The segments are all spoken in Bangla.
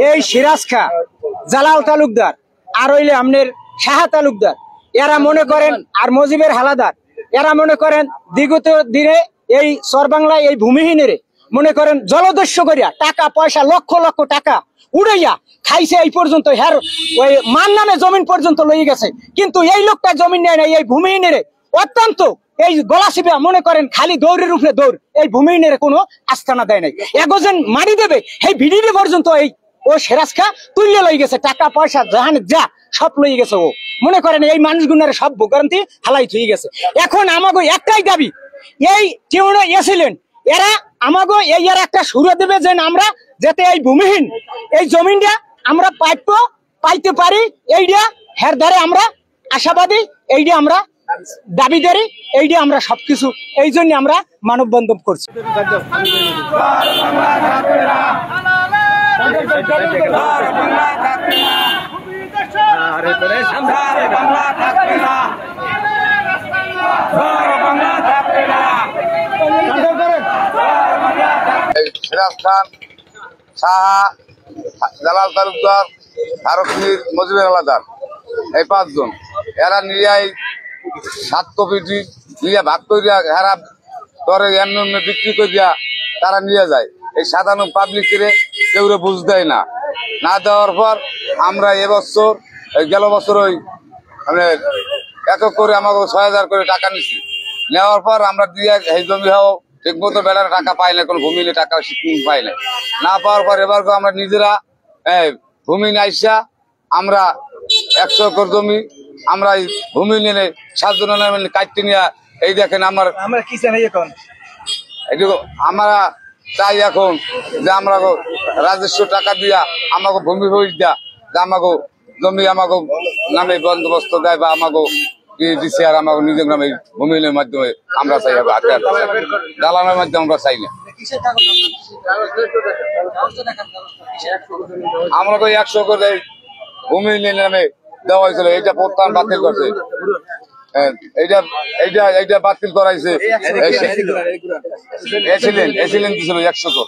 এই সিরাজ খা, জালাল তালুকদার আর হইলে আমনের শাহ তালুকদার এরা মনে করেন, আর মজিবের হালাদার এরা মনে করেন বিগত দিনে এই চরবাংলায় এই ভূমিহীনের মনে করেন জলদস্যু করিয়া টাকা পয়সা লক্ষ লক্ষ টাকা উড়াইয়া খাইছে। এই পর্যন্ত হ্যার ওই মান নামে জমিন পর্যন্ত লই গেছে, কিন্তু এই লোকটা জমিন নেয় না। এই ভূমিহীনের অত্যন্ত এই গলা চিপা মনে করেন খালি দৌড়ের উপরে দৌড়, এই ভূমিহীনের কোনো আস্থানা দেয় নাই। এগোজন মারি দেবে এই ভিডিও পর্যন্ত এই ও সিরাজ খা তুলিয়ে লই গেছে, টাকা পয়সা জাহান যা সব লই গেছে। ও মনে করেন এই মানুষগুলোর সব ভোগান্তি হালাই থই গেছে। এখন আমাকে একটাই দাবি, এই টিউনো এসিলেন এরা আমাকে এই আর একটা সুর দেবে যে আমরা যাতে এই ভূমিহীন এই জমিনটা আমরা পাইতে পারি, এইটা হের ধারে আমরা আশাবাদী, এইটা আমরা দাবিদারি, এইটা আমরা সবকিছু এই জন্য আমরা মানববন্ধন করছি। সিরাজ খান, শাহ, জালাল তালুকদার, ফারুক মীর, মজিবের হালাদার, এই 5 জন এরা নিয়ে 7 কপি নিয়ে ভাগ করিয়া এরা করে এমনি বিক্রি করিয়া তারা নিয়ে যায়। এই সাধারণ পাবলিকের কেউ বুঝ দেয় না। না দেওয়ার পর আমরা এবছর গেল বছর ওই মানে একক করে আমাকে 6,000 করে টাকা নিছি। নেওয়ার পর আমরা দিয়ে এই জমি হও ঠিক মতো বেলার টাকা পাই না, কোনো ভূমি টাকা পাই না। না পাওয়ার পর এবার আমরা নিজেরা ভূমি নাইসা আমরা 100 একর জমি আমরা এই ভূমি নিয়ে 7 জন কাটতে নিয়ে এই দেখেন আমরা কি চাই এখন, আমরা চাই এখন যে আমরা রাজস্ব টাকা দিয়া আমাকে ভূমি হয়ে দেয়া, যে আমাকে জমি আমাকে নামে বন্দোবস্ত দেয় বা আমাকে দিচ্ছে, আর আমাকে নিজের নামে ভূমির মাধ্যমে আমরা চাই দালানের মাধ্যমে আমরা চাই না। আমরা তো 100 করে ভূমি নামে দেওয়া হয়েছিল, এইটা প্রত্যাহার বাতিল করছে, এইটা বাতিল করাইছে। এসিলেন দিছিল 100 কর,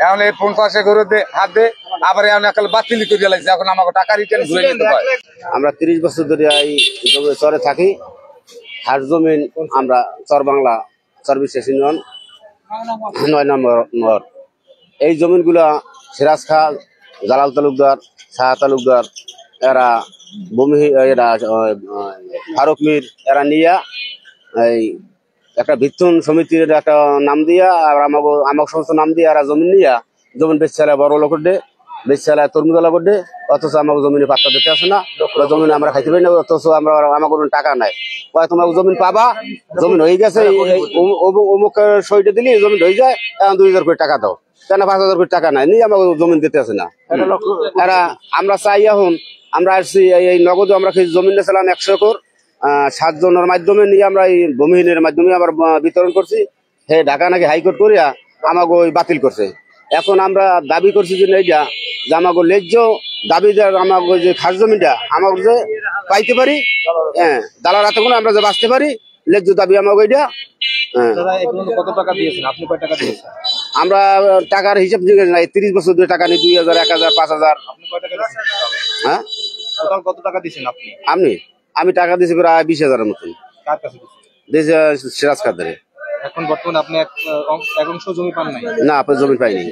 এখন এই 50 করে হাতে আবার এখন একাল বাতিল করে লাগছে। এখন আমাকে টাকা রিটার্ন ঘুরে যেতে হয়। আমরা 30 বছর ধরে এই চরে থাকি। হাট জমিন আমরা চরবাংলা সার্ভিস ইউনিয়ন 9 নম্বর। এই জমিনগুলা সিরাজ খা, জালাল তালুকদার, শাহ তালুকদার এরা এরা ফারুক মীর এরা নিয়া এই একটা ভিত্তন সমিতির একটা নাম দিয়া আর আমাকে সমস্ত নাম দিয়ে এরা জমিন নিয়া জমিন বেচালায় বড় লোক দে, বেচালায় তরমুজলা করে দে, অথচ আমাকে জমিনে পাত্তা দিতে আসে না। জমিনে আমরা খাইতে পারি না, অথচ আমরা আমার কোনো টাকা নাই। তোমাকে জমিন পাবা, জমিন হয়ে গেছে, অমুক সইটা দিলি জমিন হয়ে যায়, এখন 2,000 করে টাকা দাও, কেন 5,000 করে টাকা নাই, নিয়ে আমাকে জমিন দিতে আসে না। এরা আমরা চাই এখন আমরা আসছি এই নগদে আমরা জমিন নিয়েছিলাম 100 একর 7 জনের মাধ্যমে নিয়ে আমরা এই ভূমিহীনের মাধ্যমে আবার বিতরণ করছি। হে ঢাকা নাকি হাইকোর্ট করিয়া আমাকে ওই বাতিল করছে। এখন আমরা দাবি করছি যে এইটা যে আমাকে ন্যায্য দাবি আমাকে যে খাস জমিটা আমাকে যে পাইতে পারি, হ্যাঁ দালাল হাতে কোনো আমরা যে বাঁচতে পারি, ন্যায্য দাবি আমাকে এইটা। আমরা টাকার হিসাব নাই, 30 বছর ধরে টাকা নিই, 2,000, 1,000, 5,000। হ্যাঁ কত টাকা দিচ্ছেন আপনি? আমি টাকা দিয়েছি প্রায় 20,000-এর মতন দিয়েছে সিরাজ খাদ্দারে। এখন বর্তমানে আপনি এক অংশ জমি পান নাই? না, আপনার জমি পাইনি।